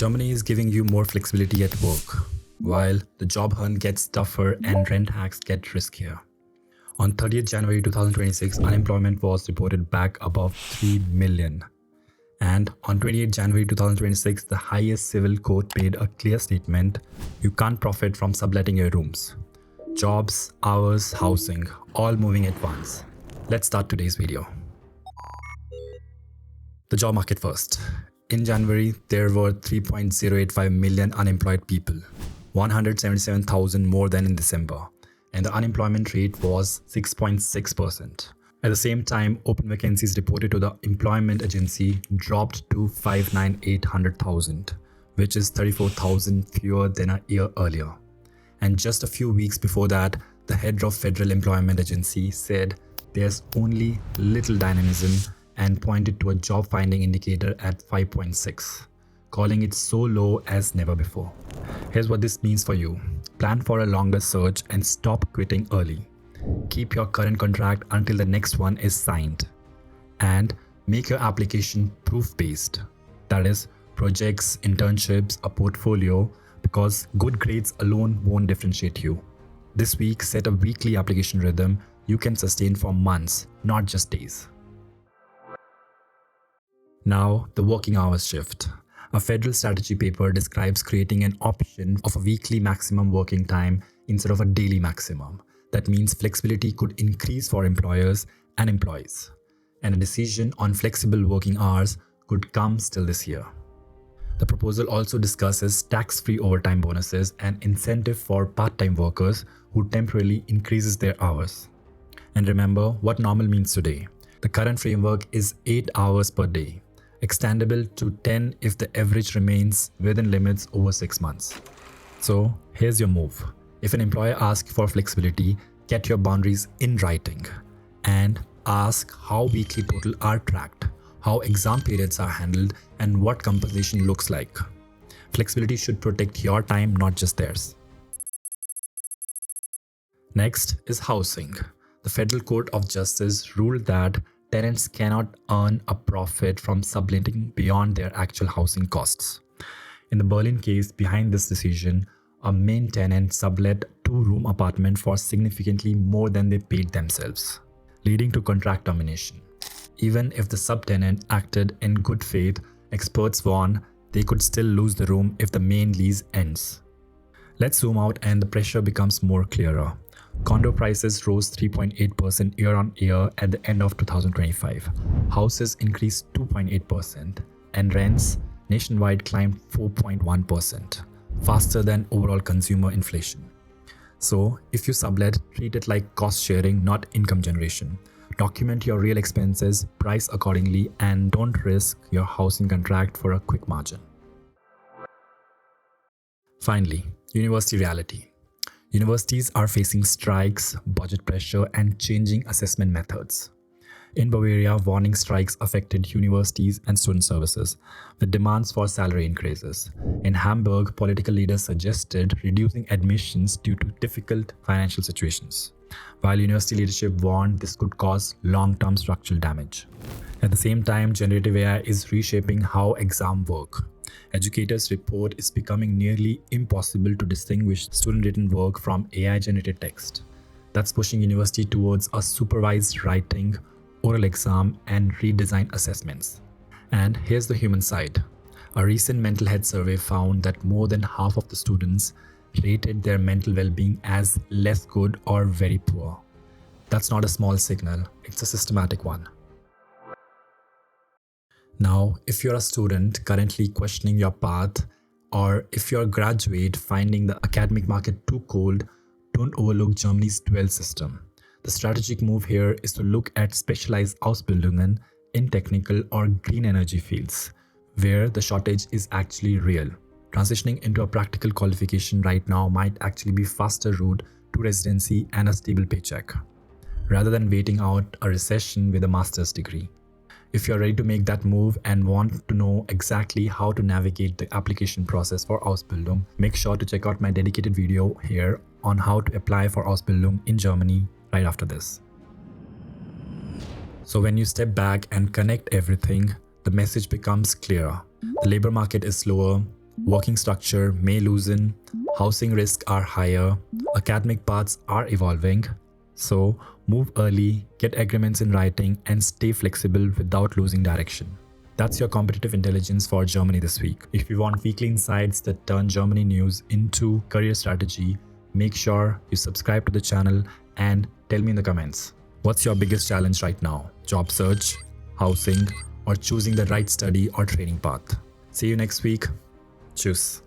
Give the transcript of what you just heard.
Germany is giving you more flexibility at work, while the job hunt gets tougher and rent hacks get riskier. On 30th January 2026, unemployment was reported back above 3 million. And on 28th January 2026, the highest civil court made a clear statement: you can't profit from subletting your rooms. Jobs, hours, housing, all moving at once. Let's start today's video. The job market first. In January, there were 3.085 million unemployed people, 177,000 more than in December, and the unemployment rate was 6.6%. At the same time, open vacancies reported to the employment agency dropped to 598,000, which is 34,000 fewer than a year earlier. And just a few weeks before that, the head of Federal Employment Agency said there's only little dynamism and pointed to a job finding indicator at 5.6, calling it so low as never before. Here's what this means for you. Plan for a longer search and stop quitting early. Keep your current contract until the next one is signed. And make your application proof-based. That is, projects, internships, a portfolio, because good grades alone won't differentiate you. This week, set a weekly application rhythm you can sustain for months, not just days. Now, the working hours shift. A federal strategy paper describes creating an option of a weekly maximum working time instead of a daily maximum. That means flexibility could increase for employers and employees. And a decision on flexible working hours could come still this year. The proposal also discusses tax-free overtime bonuses and incentive for part-time workers who temporarily increases their hours. And remember what normal means today. The current framework is 8 hours per day, extendable to 10 if the average remains within limits over 6 months. So here's your move. If an employer asks for flexibility, get your boundaries in writing and ask how weekly total are tracked, how exam periods are handled, and what compensation looks like. Flexibility should protect your time, not just theirs. Next is housing. The Federal Court of Justice ruled that tenants cannot earn a profit from subletting beyond their actual housing costs. In the Berlin case behind this decision, a main tenant sublet a 2-room apartment for significantly more than they paid themselves, leading to contract termination. Even if the subtenant acted in good faith, experts warn they could still lose the room if the main lease ends. Let's zoom out and the pressure becomes more clearer. Condo prices rose 3.8% year-on-year at the end of 2025. Houses increased 2.8%, and rents nationwide climbed 4.1%, faster than overall consumer inflation. So, if you sublet, treat it like cost sharing, not income generation. Document your real expenses, price accordingly, and don't risk your housing contract for a quick margin. Finally, university reality. Universities are facing strikes, budget pressure, and changing assessment methods. In Bavaria, warning strikes affected universities and student services, with demands for salary increases. In Hamburg, political leaders suggested reducing admissions due to difficult financial situations, while university leadership warned this could cause long-term structural damage. At the same time, generative AI is reshaping how exams work. Educators report it's becoming nearly impossible to distinguish student-written work from AI-generated text. That's pushing university towards a supervised writing, oral exam, and redesigned assessments. And here's the human side. A recent mental health survey found that more than half of the students rated their mental well-being as less good or very poor. That's not a small signal, it's a systematic one. Now, if you're a student currently questioning your path, or if you're a graduate finding the academic market too cold, don't overlook Germany's dual system. The strategic move here is to look at specialized Ausbildungen in technical or green energy fields, where the shortage is actually real. Transitioning into a practical qualification right now might actually be faster route to residency and a stable paycheck, rather than waiting out a recession with a master's degree. If you're ready to make that move and want to know exactly how to navigate the application process for Ausbildung, make sure to check out my dedicated video here on how to apply for Ausbildung in Germany right after this. So when you step back and connect everything, the message becomes clearer. The labor market is slower, working structure may loosen, housing risks are higher, academic paths are evolving. So, move early, get agreements in writing, and stay flexible without losing direction. That's your competitive intelligence for Germany this week. If you want weekly insights that turn Germany news into career strategy, make sure you subscribe to the channel and tell me in the comments. What's your biggest challenge right now? Job search, housing, or choosing the right study or training path? See you next week. Tschüss.